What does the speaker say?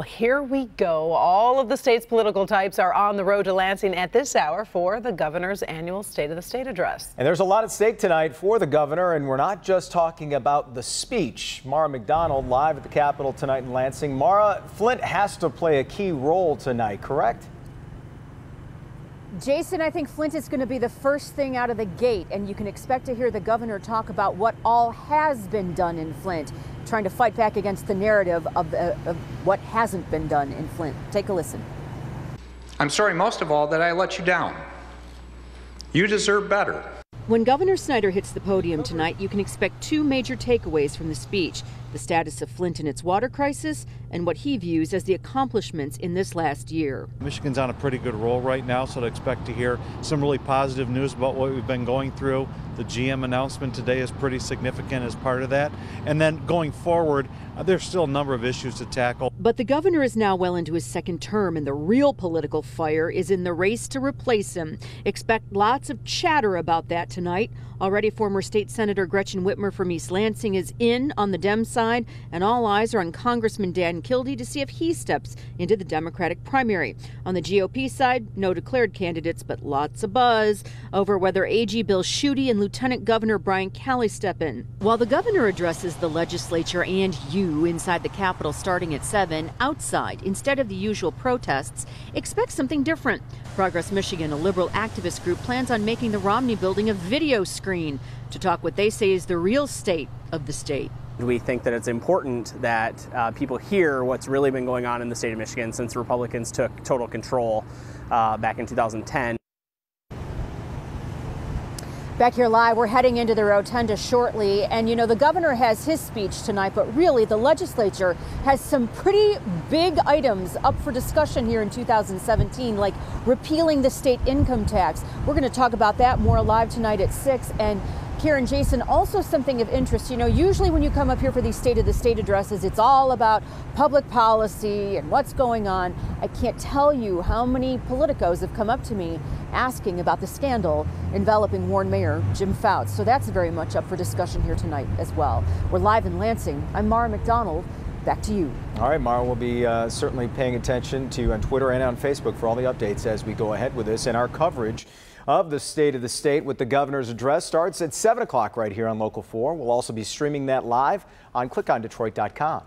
Well, here we go. All of the state's political types are on the road to Lansing at this hour for the governor's annual State of the State address. And there's a lot at stake tonight for the governor, and we're not just talking about the speech. Mara McDonald live at the Capitol tonight in Lansing. Mara, Flint has to play a key role tonight, correct? Jason, I think Flint is going to be the first thing out of the gate, and you can expect to hear the governor talk about what all has been done in Flint, trying to fight back against the narrative of what hasn't been done in Flint. Take a listen. I'm sorry most of all that I let you down. You deserve better. When Governor Snyder hits the podium tonight, you can expect two major takeaways from the speech: the status of Flint and its water crisis, and what he views as the accomplishments in this last year. Michigan's on a pretty good roll right now, so to expect to hear some really positive news about what we've been going through. The GM announcement today is pretty significant as part of that. And then going forward, there's still a number of issues to tackle. But the governor is now well into his second term, and the real political fire is in the race to replace him. Expect lots of chatter about that tonight. Already former state senator Gretchen Whitmer from East Lansing is in on the Dem side, and all eyes are on Congressman Dan Kildee to see if he steps into the Democratic primary. On the GOP side, no declared candidates, but lots of buzz over whether AG Bill Schuette and Lieutenant Governor Brian Calley step in. While the governor addresses the legislature and you inside the Capitol starting at 7, outside, instead of the usual protests, expect something different. Progress Michigan, a liberal activist group, plans on making the Romney building a video screen to talk what they say is the real state of the state. We think that it's important that people hear what's really been going on in the state of Michigan since Republicans took total control back in 2010. Back here live, we're heading into the rotunda shortly, and you know, the governor has his speech tonight, but really the legislature has some pretty big items up for discussion here in 2017, like repealing the state income tax. We're going to talk about that more live tonight at 6. And Karen, Jason, also something of interest. You know, usually when you come up here for these State of the State addresses, it's all about public policy and what's going on. I can't tell you how many politicos have come up to me asking about the scandal enveloping Warren Mayor Jim Fouts. So that's very much up for discussion here tonight as well. We're live in Lansing. I'm Mara McDonald. Back to you. All right, Mara, we'll be certainly paying attention to you on Twitter and on Facebook for all the updates as we go ahead with this. And our coverage of the State of the State with the governor's address starts at 7 o'clock right here on Local 4. We'll also be streaming that live on clickondetroit.com.